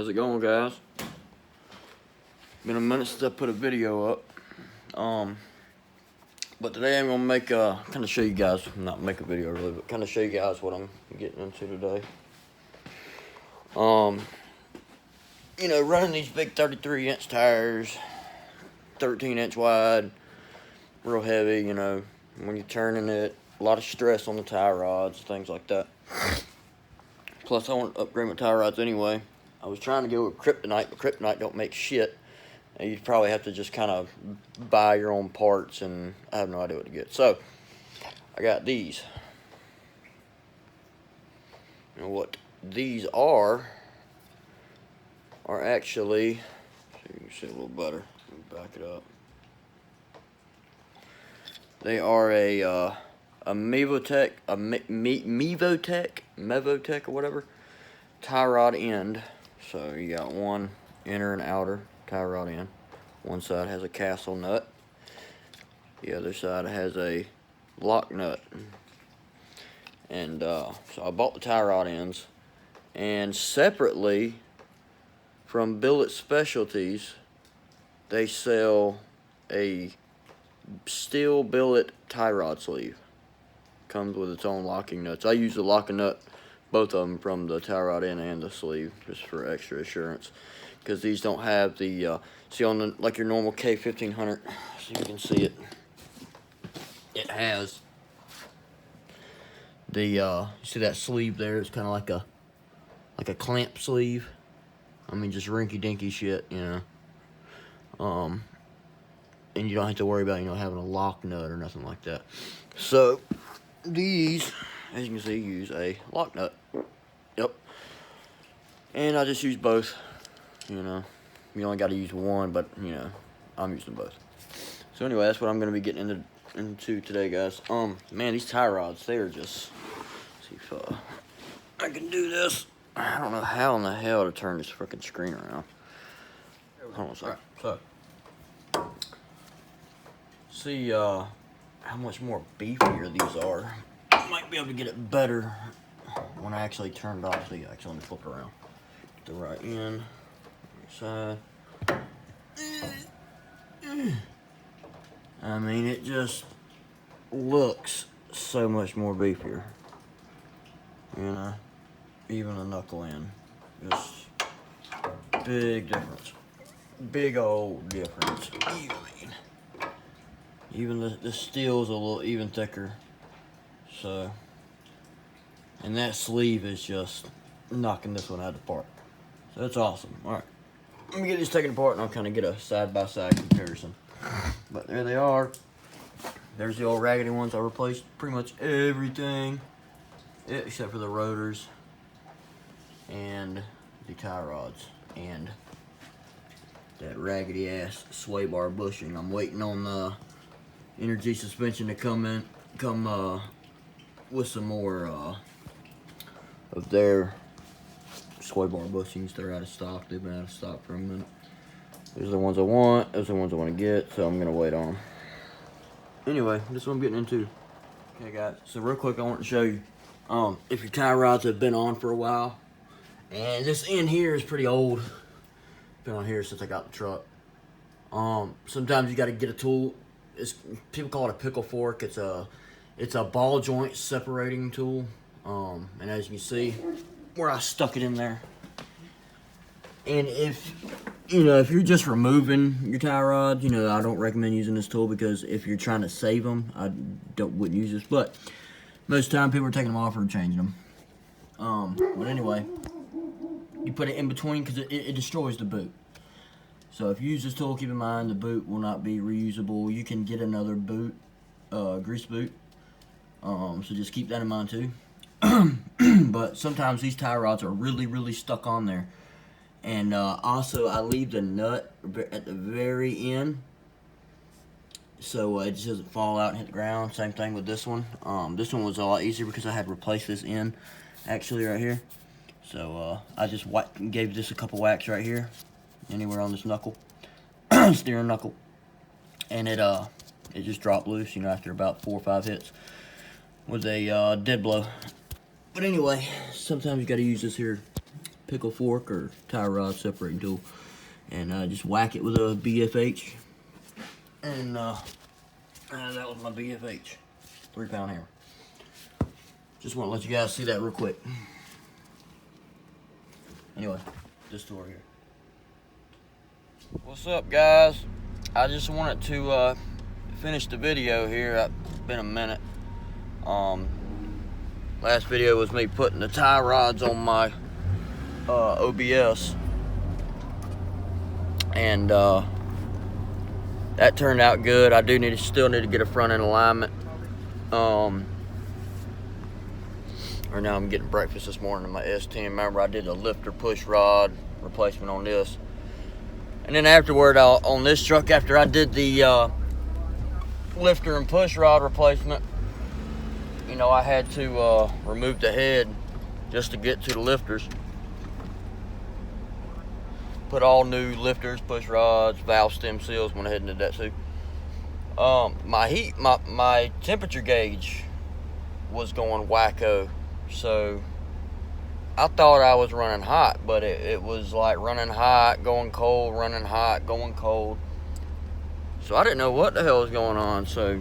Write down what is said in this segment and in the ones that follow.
How's it going, guys? Been a minute since I put a video up. But today I'm gonna make kind of show you guys, not make a video really, but kind of show you guys what I'm getting into today. You know, running these big 33-inch tires, 13-inch wide, real heavy. You know, when you're turning it, a lot of stress on the tie rods, things like that. Plus, I want to upgrade my tie rods anyway. I was trying to go with kryptonite, but kryptonite don't make shit. And you'd probably have to just kind of buy your own parts, and I have no idea what to get. So, I got these. And what these are actually, so you can see a little better. Let me back it up. They are a Mevotech, Mevotech or whatever, tie rod end. So you got one inner and outer tie rod end. One side has a castle nut. The other side has a lock nut. And so I bought the tie rod ends. And separately from Billet Specialties, they sell a steel billet tie rod sleeve. Comes with its own locking nuts. I use the locking nut, both of them, from the tie rod end and the sleeve, just for extra assurance. Because these don't have the, see on the, like your normal K1500, so you can see it. It has the, you see that sleeve there? It's kind of like a clamp sleeve. I mean, just rinky-dinky shit, you know. And you don't have to worry about, you know, having a lock nut or nothing like that. So, these, as you can see, use a lock nut. Yep. And I just use both, you know. You only got to use one, but, you know, I'm using both. So, anyway, that's what I'm going to be getting into today, guys. Man, these tie rods, they are just, let's see if I can do this. I don't know how in the hell to turn this freaking screen around. Hold on a second. So, see how much more beefier these are. I might be able to get it better when I actually turn it off. So, actually, let me flip it around. Get the right end, right side. I mean, it just looks so much more beefier. You know, even the knuckle end, just big difference. Big old difference. Even the steel's a little even thicker. So, and that sleeve is just knocking this one out of the park. So that's awesome. Alright, let me get this taken apart and I'll kind of get a side-by-side comparison. But there they are. There's the old raggedy ones. I replaced pretty much everything except for the rotors and the tie rods and that raggedy ass sway bar bushing. I'm waiting on the Energy Suspension to come with some more of their sway bar bushings. They're out of stock. They've been out of stock for a minute. Those are the ones I want. Those are the ones I want to get, so I'm gonna wait on them. Anyway, this is what I'm getting into. Okay, guys. So real quick, I want to show you if your tie rods have been on for a while, and this end here is pretty old. Been on here since I got the truck. Sometimes you got to get a tool. People call it a pickle fork. It's a ball joint separating tool. And as you can see, where I stuck it in there. And if you're just removing your tie rod, you know, I don't recommend using this tool, because if you're trying to save them, I wouldn't use this. But most of the time, people are taking them off or changing them. But anyway, you put it in between because it destroys the boot. So if you use this tool, keep in mind the boot will not be reusable. You can get another boot, grease boot. So just keep that in mind too. But sometimes these tie rods are really, really stuck on there. And also, I leave the nut at the very end, so it just doesn't fall out and hit the ground. Same thing with this one. This one was a lot easier because I had replaced this end, actually, right here. So I just gave this a couple whacks right here, anywhere on this knuckle, steering knuckle, and it just dropped loose, you know, after about 4 or 5 hits with a dead blow. But anyway, sometimes you got to use this here pickle fork or tie rod separating tool, and just whack it with a BFH. And that was my BFH, 3-pound hammer. Just want to let you guys see that real quick. Anyway, this tour here. What's up, guys? I just wanted to finish the video here. It's been a minute. Last video was me putting the tie rods on my OBS, and that turned out good. I do still need to get a front end alignment. Right now I'm getting breakfast this morning in my S10. Remember, I did a lifter push rod replacement on this. And then afterward, on this truck, after I did the lifter and push rod replacement, you know, I had to remove the head just to get to the lifters. Put all new lifters, push rods, valve stem seals, went ahead and did that too. My temperature gauge was going wacko. So I thought I was running hot, but it was like running hot, going cold, running hot, going cold. So I didn't know what the hell was going on. So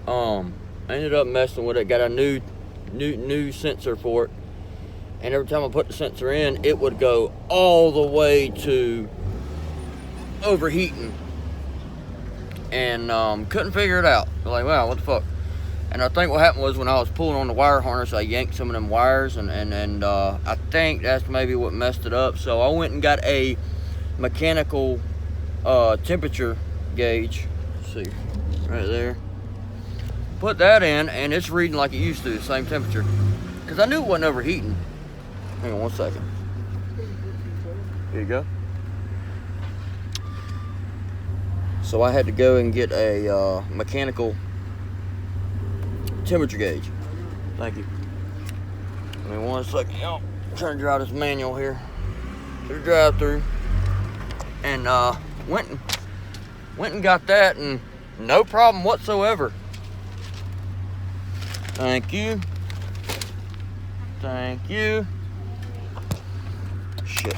I ended up messing with it. Got a new sensor for it, and every time I put the sensor in, it would go all the way to overheating, and couldn't figure it out. Like, wow, what the fuck? And I think what happened was when I was pulling on the wire harness, I yanked some of them wires, and I think that's maybe what messed it up. So I went and got a mechanical temperature gauge. Let's see, right there. Put that in, and it's reading like it used to, the same temperature. Because I knew it wasn't overheating. Hang on 1 second. Here you go. So I had to go and get a mechanical temperature gauge. Thank you. Give me 1 second. I'm trying to drive this manual here to the drive-through, and went and got that, and no problem whatsoever. Thank you. Thank you. Shit,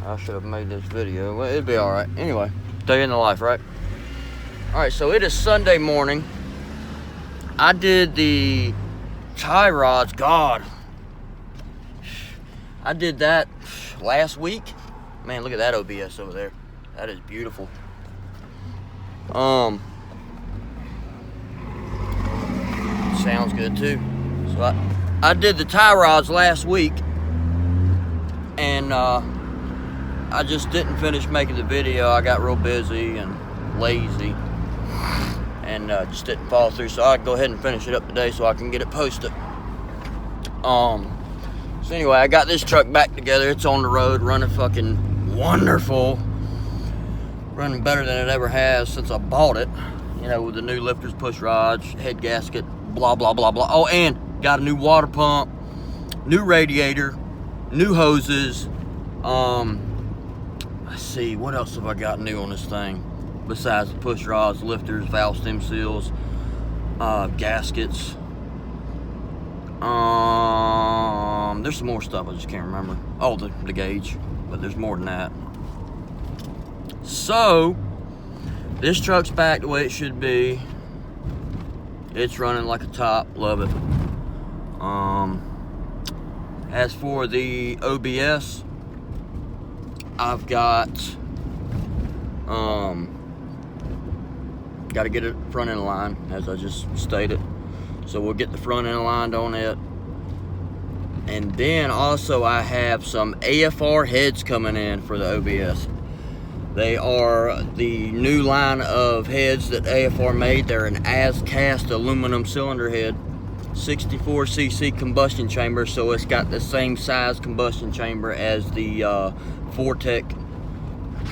I should have made this video. Well, it'd be all right. Anyway, day in the life, right? All right, so it is Sunday morning. I did the tie rods. God, I did that last week. Man, look at that OBS over there. That is beautiful. Sounds good too. So I did the tie rods last week, and I just didn't finish making the video. I got real busy and lazy, and just didn't follow through. So I'll go ahead and finish it up today so I can get it posted. So anyway, I got this truck back together. It's on the road, running fucking wonderful. Running better than it ever has since I bought it. You know, with the new lifters, push rods, head gasket, blah, blah, blah, blah. Oh, and got a new water pump, new radiator, new hoses. Let's see, what else have I got new on this thing? Besides the push rods, lifters, valve stem seals, gaskets. There's some more stuff, I just can't remember. Oh, the gauge, but there's more than that. So, this truck's back the way it should be. It's running like a top, love it. As for the OBS, I've got to get it front end aligned, as I just stated. So we'll get the front end aligned on it. And then also I have some AFR heads coming in for the OBS. They are the new line of heads that AFR made. They're an as-cast aluminum cylinder head, 64cc combustion chamber, so it's got the same size combustion chamber as the Vortex,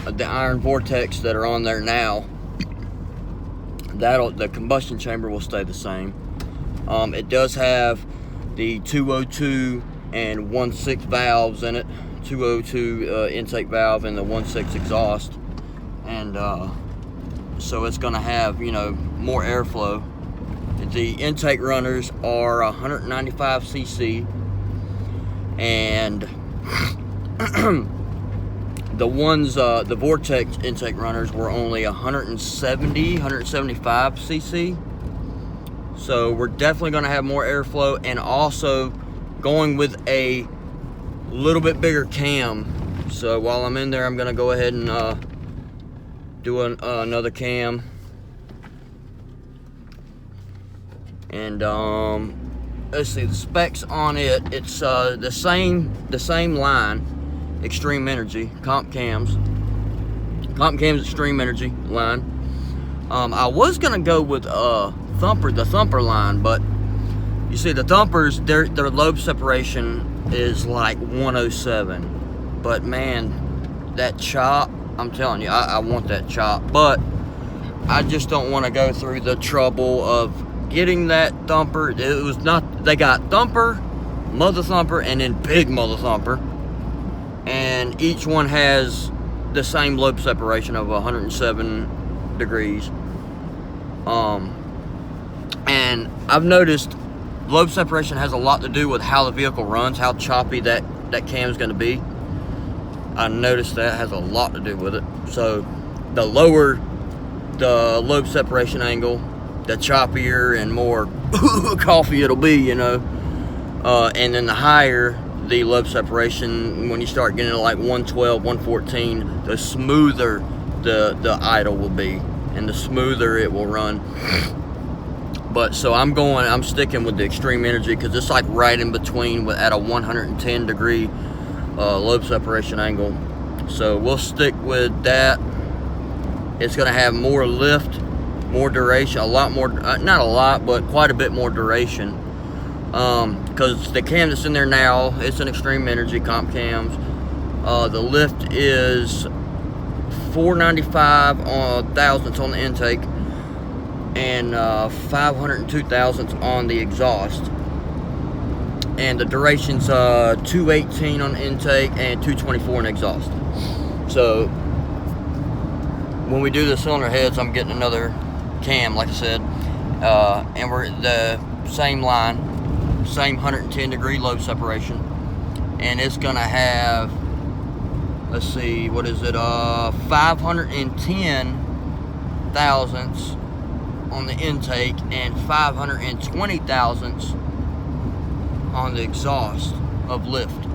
the iron Vortex that are on there now. The combustion chamber will stay the same. It does have the 202 and 1.6 valves in it. 202 intake valve and the 1.6 exhaust, and so it's going to have, you know, more airflow. The intake runners are 195cc, and The ones, the Vortex intake runners were only 175 cc. So we're definitely going to have more airflow, and also going with a little bit bigger cam. So while I'm in there, I'm going to go ahead and do another cam. And let's see the specs on it. It's the same line, Extreme Energy Comp Cams Extreme Energy line. I was gonna go with the Thumper line, but you see the Thumpers, their lobe separation is like 107. But man, that chop, I'm telling you, I want that chop, but I just don't want to go through the trouble of getting that Thumper. It was not, they got Thumper, Mother Thumper, and then Big Mother Thumper, and each one has the same lobe separation of 107 degrees. And I've noticed lobe separation has a lot to do with how the vehicle runs, how choppy that cam is going to be. I noticed that has a lot to do with it. So the lower the lobe separation angle, the choppier and more coffee it'll be, you know. And then the higher the lobe separation, when you start getting to like 112, 114, the smoother the idle will be, and the smoother it will run. But so I'm sticking with the Extreme Energy because it's like right in between at a 110 degree lobe separation angle. So we'll stick with that. It's going to have more lift, more duration, a lot more, not a lot, but quite a bit more duration. Because the cam that's in there now, it's an Extreme Energy Comp Cams. The lift is 495 thousandths on the intake, and 502 thousandths on the exhaust. And the duration's 218 on the intake and 224 on the exhaust. So when we do the cylinder heads, I'm getting another cam, like I said, and we're the same line, same 110 degree lobe separation, and it's gonna have, let's see, what is it, 510 thousandths on the intake and 520 thousandths on the exhaust of lift.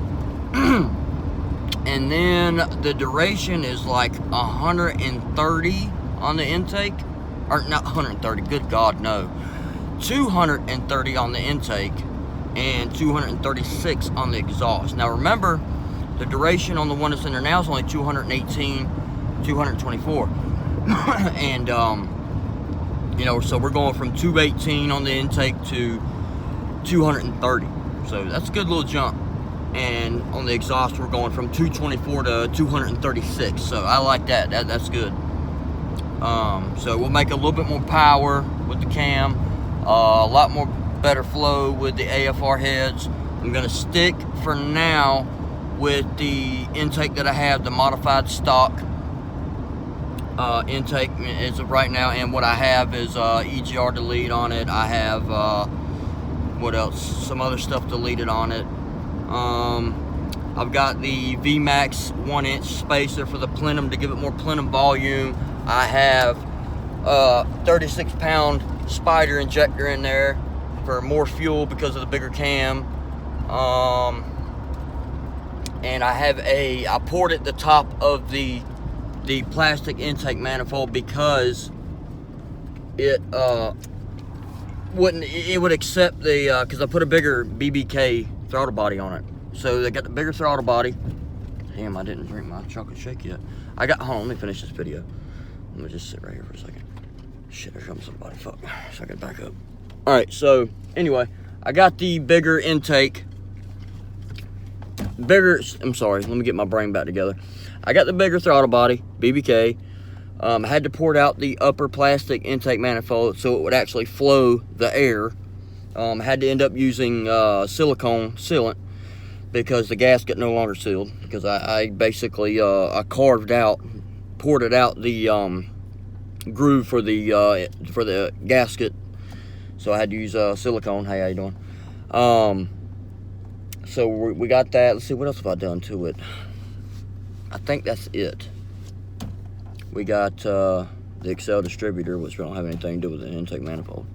And then the duration is like 130 on the intake, or not 130, good God, no, 230 on the intake and 236 on the exhaust. Now remember, the duration on the one that's in there now is only 218, 224. And you know, so we're going from 218 on the intake to 230. So that's a good little jump. And on the exhaust, we're going from 224 to 236. So I like that. That's good. So we'll make a little bit more power with the cam, a lot more better flow with the AFR heads. I'm gonna stick for now with the intake that I have, the modified stock intake as of right now. And what I have is EGR delete on it. I have what else? Some other stuff deleted on it. I've got the VMAX 1-inch spacer for the plenum to give it more plenum volume. I have 36-pound spider injector in there for more fuel because of the bigger cam. And I poured at the top of the plastic intake manifold because it would accept the, because I put a bigger BBK throttle body on it. So they got the bigger throttle body. Damn, I didn't drink my chocolate shake yet. Hold on, let me finish this video. Let me just sit right here for a second. Shit, there's somebody, fuck. So I can back up. All right, so anyway, I got the bigger intake. I'm sorry, let me get my brain back together. I got the bigger throttle body, BBK. I had to pour out the upper plastic intake manifold so it would actually flow the air. I had to end up using silicone sealant because the gasket no longer sealed, because I basically I poured out the groove for the gasket, so I had to use silicone. Hey, how you doing? So we got that. Let's see, what else have I done to it? I think that's it. We got the Excel distributor, which we don't have anything to do with the intake manifold.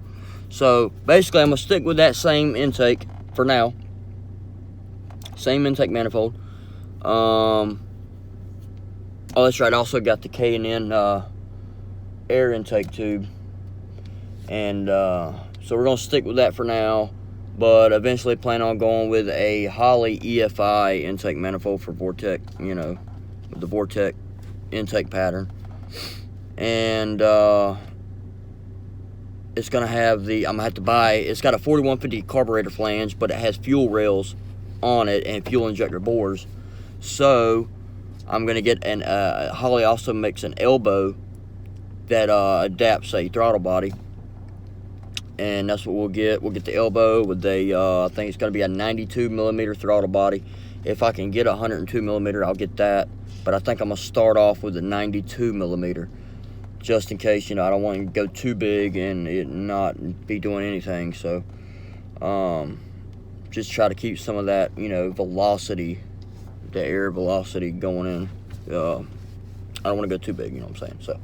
So basically, I'm gonna stick with that same intake for now. Same intake manifold. Oh, that's right. I also got the K&N air intake tube, and so we're gonna stick with that for now. But eventually, plan on going with a Holley EFI intake manifold for Vortec. You know, with the Vortec intake pattern, and it's gonna have the. I'm gonna have to buy. It's got a 4150 carburetor flange, but it has fuel rails on it and fuel injector bores. So I'm gonna get an Holley also makes an elbow that adapts a throttle body, and that's what we'll get. We'll get the elbow with a I think it's gonna be a 92mm throttle body. If I can get a 102mm, I'll get that, but I think I'm gonna start off with a 92mm, just in case, you know, I don't want to go too big and it not be doing anything. So just try to keep some of that, you know, velocity, the air velocity going in. I don't want to go too big, you know what I'm saying? So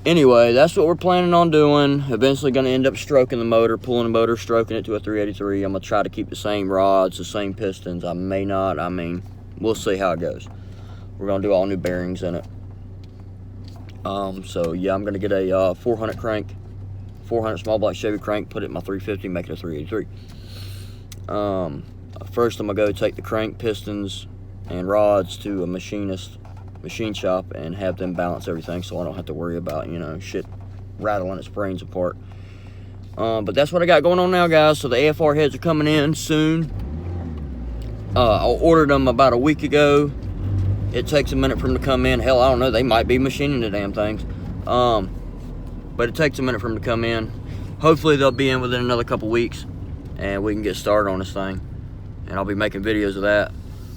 anyway, that's what we're planning on doing. Eventually going to end up stroking the motor, pulling the motor, stroking it to a 383. I'm going to try to keep the same rods, the same pistons. I may not. I mean, we'll see how it goes. We're going to do all new bearings in it. So yeah, I'm going to get a 400 crank, 400 small block Chevy crank, put it in my 350, make it a 383. First I'm going to go take the crank, pistons, and rods to a machine shop and have them balance everything, so I don't have to worry about, you know, shit rattling its brains apart. But that's what I got going on now, guys. So the AFR heads are coming in soon. I ordered them about a week ago. It takes a minute for them to come in. Hell, I don't know, they might be machining the damn things. But it takes a minute for them to come in. Hopefully they'll be in within another couple weeks and we can get started on this thing. And I'll be making videos of that.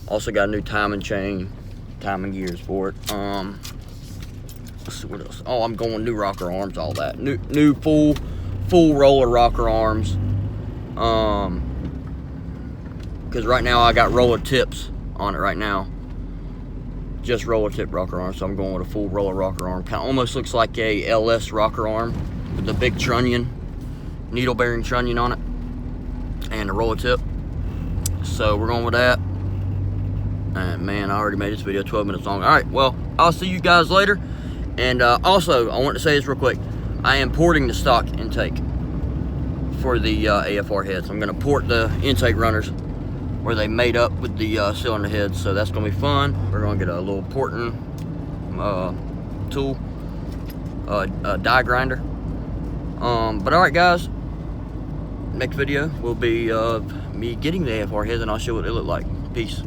Also got a new timing chain, timing gears for it. Let's see what else. Oh, I'm going new rocker arms, all that. New full roller rocker arms. Because right now I got roller tips on it right now. Just roller tip rocker arm, so I'm going with a full roller rocker arm. Kind of almost looks like a LS rocker arm with the big trunnion, needle bearing trunnion on it, and a roller tip. So we're going with that. And man, I already made this video 12 minutes long. All right, well, I'll see you guys later. And also, I want to say this real quick. I am porting the stock intake for the AFR heads. I'm going to port the intake runners where they made up with the cylinder heads, so that's going to be fun. We're going to get a little porting tool, a die grinder. But all right, guys, next video will be me getting the AFR heads, and I'll show what they look like. Peace.